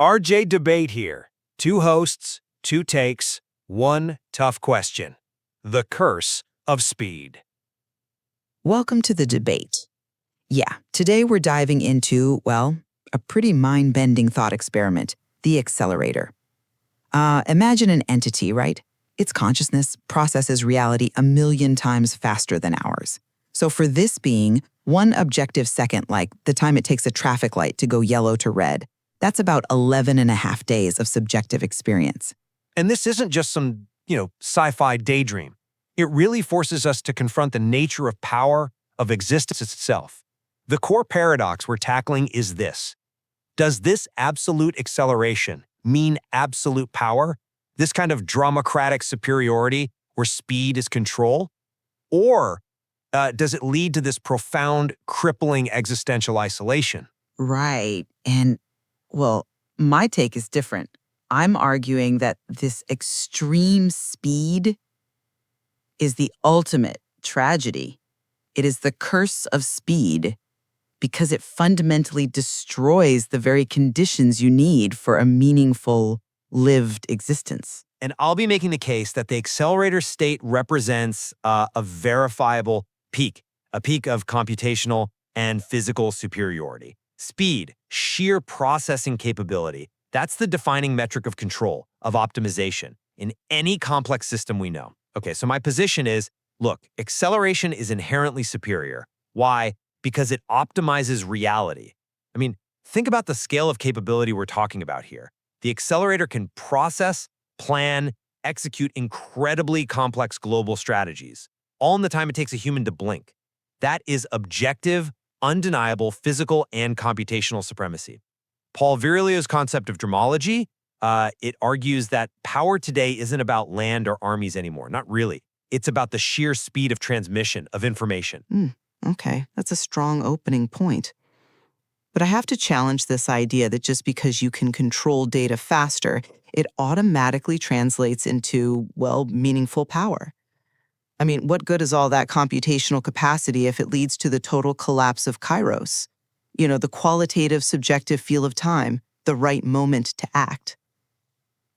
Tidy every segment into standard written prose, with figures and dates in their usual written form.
RJ Debate here. Two hosts, two takes, one tough question. The curse of speed. Welcome to the debate. Yeah, today we're diving into, well, a pretty mind-bending thought experiment, the Accelerator. Imagine an entity, right? Its consciousness processes reality 1,000,000 times faster than ours. So for this being, one objective second, like the time it takes a traffic light to go yellow to red, that's about 11 and a half days of subjective experience. And this isn't just some, sci-fi daydream. It really forces us to confront the nature of power, of existence itself. The core paradox we're tackling is this. Does this absolute acceleration mean absolute power? This kind of dramocratic superiority where speed is control? Or does it lead to this profound, crippling existential isolation? Right. And, well, my take is different. I'm arguing that this extreme speed is the ultimate tragedy. It is the curse of speed because it fundamentally destroys the very conditions you need for a meaningful, lived existence. And I'll be making the case that the accelerator state represents a verifiable peak, a peak of computational and physical superiority. Speed, sheer processing capability, that's the defining metric of control, of optimization, in any complex system we know. Okay, so my position is, look, acceleration is inherently superior. Why? Because it optimizes reality. I mean, think about the scale of capability we're talking about here. The accelerator can process, plan, execute incredibly complex global strategies, all in the time it takes a human to blink. That is objective, undeniable physical and computational supremacy. Paul Virilio's concept of Dromology, it argues that power today isn't about land or armies anymore. Not really. It's about the sheer speed of transmission of information. Okay, that's a strong opening point. But I have to challenge this idea that just because you can control data faster, it automatically translates into, well, meaningful power. I mean, what good is all that computational capacity if it leads to the total collapse of Kairos? The qualitative, subjective feel of time, the right moment to act.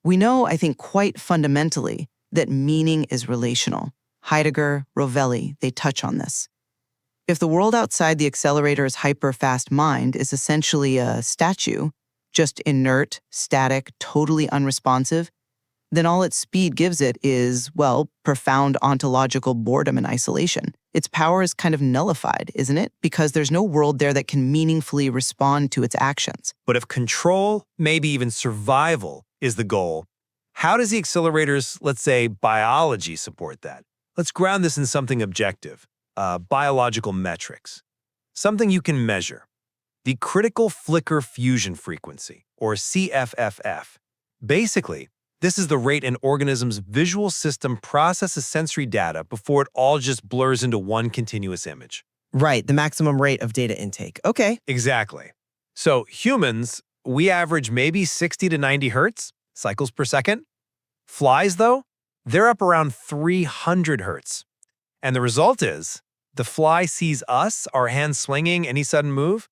We know, I think, quite fundamentally that meaning is relational. Heidegger, Rovelli, they touch on this. If the world outside the accelerator's hyper-fast mind is essentially a statue, just inert, static, totally unresponsive, then all its speed gives it is, well, profound ontological boredom and isolation. Its power is kind of nullified, isn't it? Because there's no world there that can meaningfully respond to its actions. But if control, maybe even survival, is the goal, how does the accelerator's, let's say, biology support that? Let's ground this in something objective, biological metrics, something you can measure. The critical flicker fusion frequency, or CFFF. Basically, this is the rate an organism's visual system processes sensory data before it all just blurs into one continuous image. Right, the maximum rate of data intake. Okay. Exactly. So humans, we average maybe 60 to 90 hertz, cycles per second. Flies, though, they're up around 300 hertz. And the result is, the fly sees us, our hands swinging any sudden move,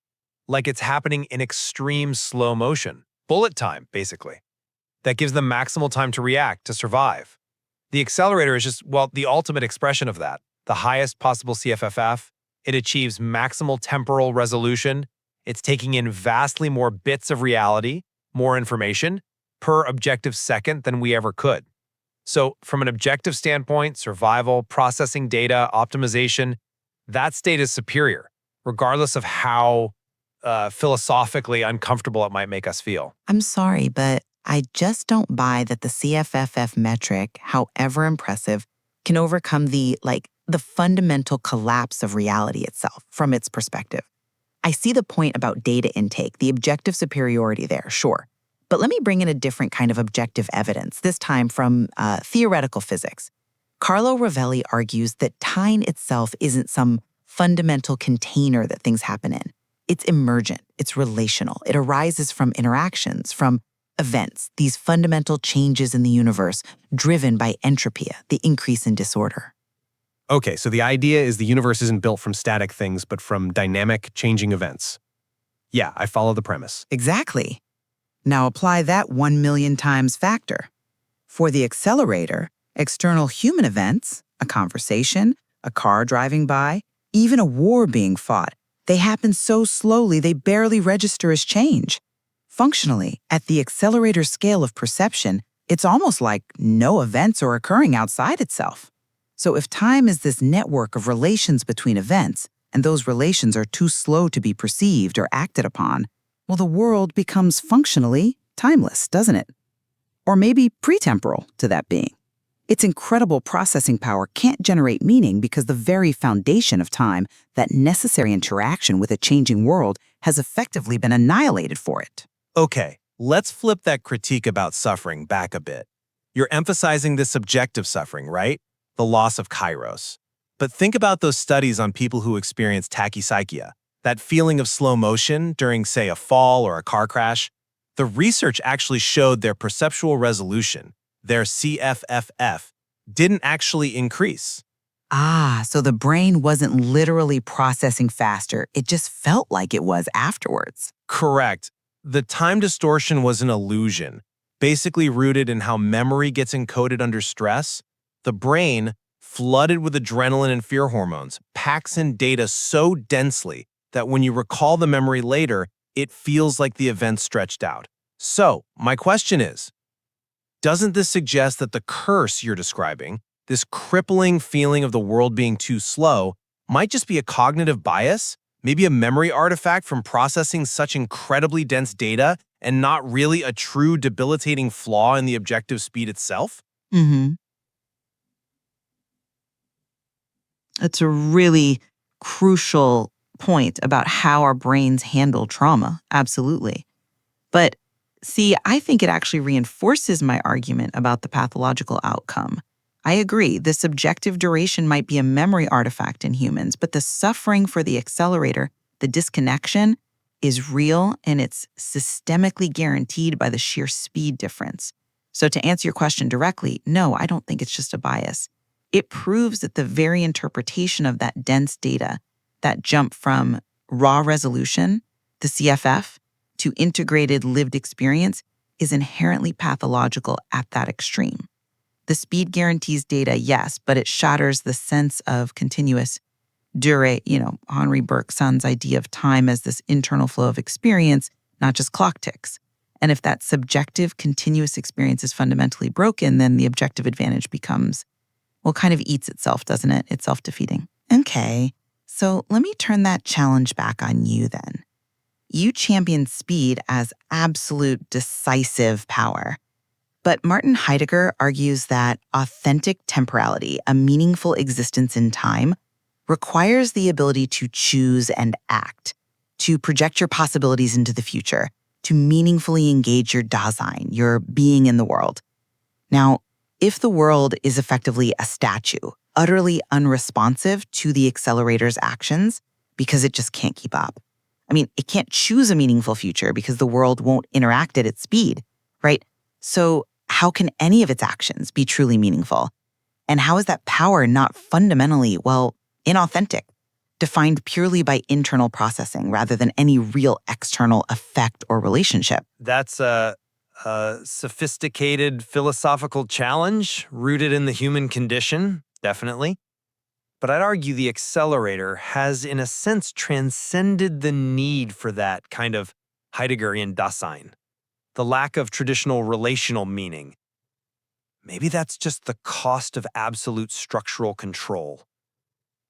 like it's happening in extreme slow motion. Bullet time, basically. That gives them maximal time to react, to survive. The accelerator is just, well, the ultimate expression of that. The highest possible CFFF. It achieves maximal temporal resolution. It's taking in vastly more bits of reality, more information, per objective second than we ever could. So from an objective standpoint, survival, processing data, optimization, that state is superior, regardless of how philosophically uncomfortable it might make us feel. I'm sorry, but I just don't buy that the CFFF metric, however impressive, can overcome the fundamental collapse of reality itself from its perspective. I see the point about data intake, the objective superiority there, sure. But let me bring in a different kind of objective evidence, this time from theoretical physics. Carlo Rovelli argues that time itself isn't some fundamental container that things happen in. It's emergent, it's relational, it arises from interactions, from events, these fundamental changes in the universe driven by entropia, the increase in disorder. Okay, so the idea is the universe isn't built from static things, but from dynamic, changing events. Yeah, I follow the premise. Exactly. Now apply that 1 million times factor. For the accelerator, external human events, a conversation, a car driving by, even a war being fought, they happen so slowly they barely register as change. Functionally, at the accelerator scale of perception, it's almost like no events are occurring outside itself. So if time is this network of relations between events, and those relations are too slow to be perceived or acted upon, well, the world becomes functionally timeless, doesn't it? Or maybe pretemporal to that being. Its incredible processing power can't generate meaning because the very foundation of time, that necessary interaction with a changing world, has effectively been annihilated for it. Okay, let's flip that critique about suffering back a bit. You're emphasizing the subjective suffering, right? The loss of Kairos. But think about those studies on people who experience tachypsychia, that feeling of slow motion during, say, a fall or a car crash. The research actually showed their perceptual resolution, their CFFF, didn't actually increase. So the brain wasn't literally processing faster, it just felt like it was afterwards. Correct. The time distortion was an illusion, basically rooted in how memory gets encoded under stress. The brain, flooded with adrenaline and fear hormones, packs in data so densely that when you recall the memory later, it feels like the event stretched out. So, my question is, doesn't this suggest that the curse you're describing, this crippling feeling of the world being too slow, might just be a cognitive bias? Maybe a memory artifact from processing such incredibly dense data and not really a true debilitating flaw in the objective speed itself? It's a really crucial point about how our brains handle trauma, absolutely. But see, I think it actually reinforces my argument about the pathological outcome. I agree, the subjective duration might be a memory artifact in humans, but the suffering for the accelerator, the disconnection, is real and it's systemically guaranteed by the sheer speed difference. So to answer your question directly, no, I don't think it's just a bias. It proves that the very interpretation of that dense data, that jump from raw resolution, the CFF, to integrated lived experience, is inherently pathological at that extreme. The speed guarantees data, yes, but it shatters the sense of continuous Henri Bergson's idea of time as this internal flow of experience, not just clock ticks. And if that subjective, continuous experience is fundamentally broken, then the objective advantage becomes, kind of eats itself, doesn't it? It's self-defeating. Okay, so let me turn that challenge back on you then. You champion speed as absolute decisive power. But Martin Heidegger argues that authentic temporality, a meaningful existence in time, requires the ability to choose and act, to project your possibilities into the future, to meaningfully engage your Dasein, your being in the world. Now, if the world is effectively a statue, utterly unresponsive to the accelerator's actions because it just can't keep up. It can't choose a meaningful future because the world won't interact at its speed, right? So how can any of its actions be truly meaningful? And how is that power not fundamentally, inauthentic, defined purely by internal processing rather than any real external effect or relationship? That's a sophisticated philosophical challenge rooted in the human condition, definitely. But I'd argue the accelerator has, in a sense, transcended the need for that kind of Heideggerian Dasein, the lack of traditional relational meaning. Maybe that's just the cost of absolute structural control.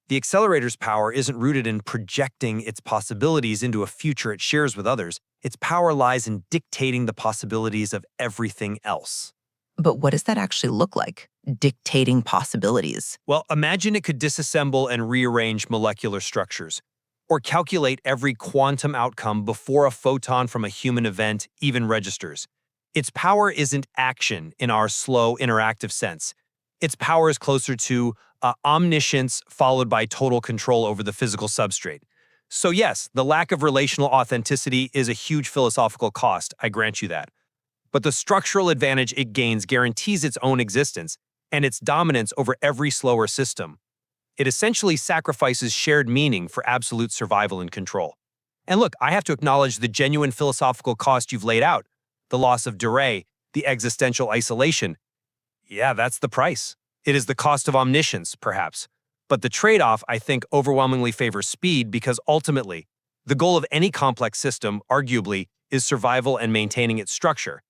The accelerator's power isn't rooted in projecting its possibilities into a future it shares with others. Its power lies in dictating the possibilities of everything else. But what does that actually look like? Dictating possibilities. Well, imagine it could disassemble and rearrange molecular structures, or calculate every quantum outcome before a photon from a human event even registers. Its power isn't action in our slow, interactive sense. Its power is closer to omniscience followed by total control over the physical substrate. So yes, the lack of relational authenticity is a huge philosophical cost, I grant you that. But the structural advantage it gains guarantees its own existence and its dominance over every slower system. It essentially sacrifices shared meaning for absolute survival and control. And look, I have to acknowledge the genuine philosophical cost you've laid out. The loss of durée, the existential isolation. Yeah, that's the price. It is the cost of omniscience, perhaps. But the trade-off, I think, overwhelmingly favors speed because ultimately, the goal of any complex system, arguably, is survival and maintaining its structure.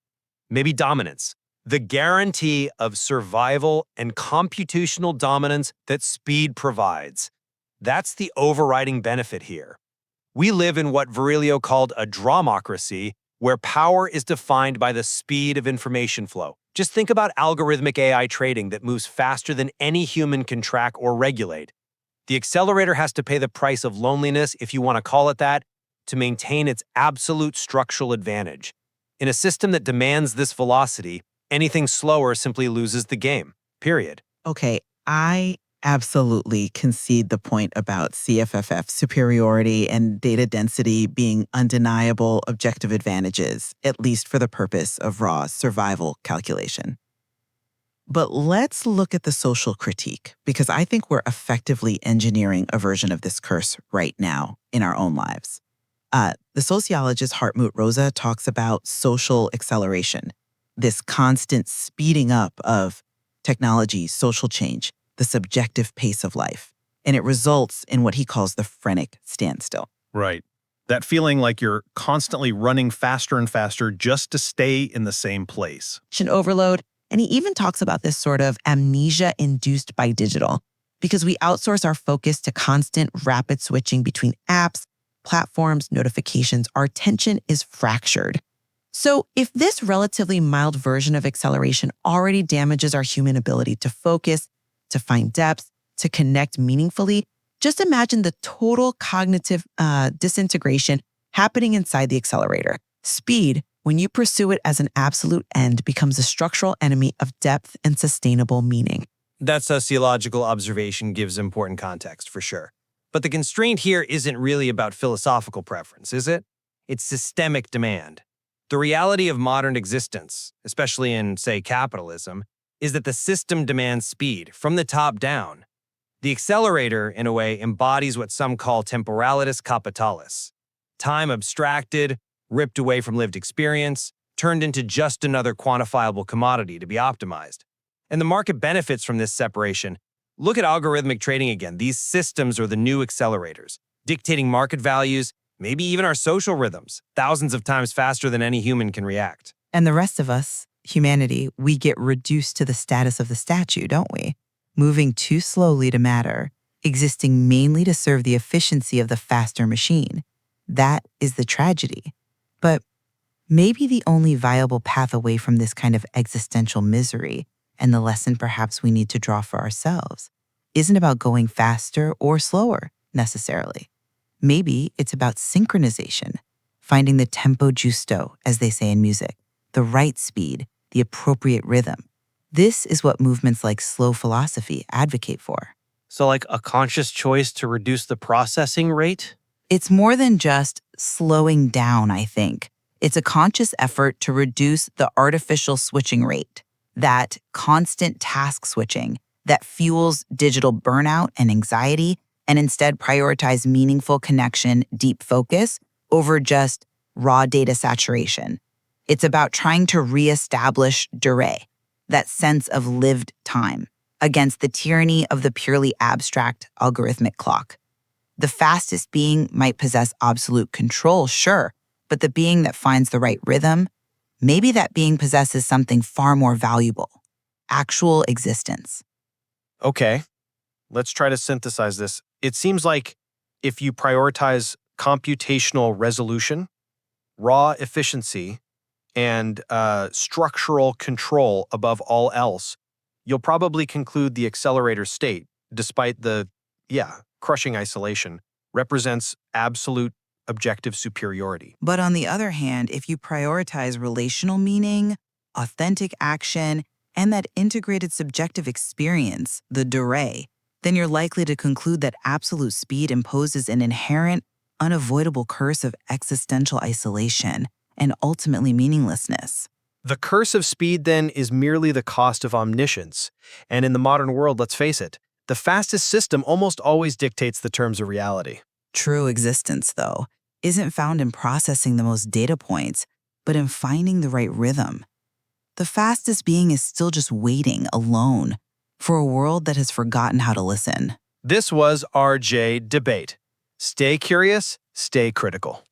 Maybe dominance. The guarantee of survival and computational dominance that speed provides. That's the overriding benefit here. We live in what Virilio called a dromocracy, where power is defined by the speed of information flow. Just think about algorithmic AI trading that moves faster than any human can track or regulate. The accelerator has to pay the price of loneliness, if you want to call it that, to maintain its absolute structural advantage. In a system that demands this velocity, anything slower simply loses the game, period. Okay, I absolutely concede the point about CFFF superiority and data density being undeniable objective advantages, at least for the purpose of raw survival calculation. But let's look at the social critique, because I think we're effectively engineering a version of this curse right now in our own lives. The sociologist Hartmut Rosa talks about social acceleration, this constant speeding up of technology, social change, the subjective pace of life. And it results in what he calls the phrenic standstill. Right. That feeling like you're constantly running faster and faster just to stay in the same place. Overload. And he even talks about this sort of amnesia induced by digital, because we outsource our focus to constant rapid switching between apps, platforms, notifications. Our attention is fractured. So if this relatively mild version of acceleration already damages our human ability to focus, to find depth, to connect meaningfully, just imagine the total cognitive disintegration happening inside the accelerator. Speed, when you pursue it as an absolute end, becomes a structural enemy of depth and sustainable meaning. That sociological observation gives important context, for sure. But the constraint here isn't really about philosophical preference, is it? It's systemic demand. The reality of modern existence, especially in, say, capitalism, is that the system demands speed from the top down. The accelerator, in a way, embodies what some call temporalitas capitalis. Time abstracted, ripped away from lived experience, turned into just another quantifiable commodity to be optimized. And the market benefits from this separation. Look at algorithmic trading again. These systems are the new accelerators, dictating market values, maybe even our social rhythms, thousands of times faster than any human can react. And the rest of us, humanity, we get reduced to the status of the statue, don't we? Moving too slowly to matter, existing mainly to serve the efficiency of the faster machine. That is the tragedy. But maybe the only viable path away from this kind of existential misery, and the lesson perhaps we need to draw for ourselves, isn't about going faster or slower, necessarily. Maybe it's about synchronization, finding the tempo giusto, as they say in music, the right speed, the appropriate rhythm. This is what movements like slow philosophy advocate for. So like a conscious choice to reduce the processing rate? It's more than just slowing down, I think. It's a conscious effort to reduce the artificial switching rate, that constant task switching that fuels digital burnout and anxiety, and instead prioritize meaningful connection, deep focus, over just raw data saturation. It's about trying to reestablish durée, that sense of lived time, against the tyranny of the purely abstract algorithmic clock. The fastest being might possess absolute control, sure, but the being that finds the right rhythm, maybe that being possesses something far more valuable, actual existence. Okay, let's try to synthesize this. It seems like if you prioritize computational resolution, raw efficiency, and structural control above all else, you'll probably conclude the accelerator state, despite the, crushing isolation, represents absolute objective superiority. But on the other hand, if you prioritize relational meaning, authentic action, and that integrated subjective experience, the durée, then you're likely to conclude that absolute speed imposes an inherent, unavoidable curse of existential isolation and ultimately meaninglessness. The curse of speed, then, is merely the cost of omniscience. And in the modern world, let's face it, the fastest system almost always dictates the terms of reality. True existence, though, isn't found in processing the most data points, but in finding the right rhythm. The fastest being is still just waiting alone for a world that has forgotten how to listen. This was RJ Debate. Stay curious, stay critical.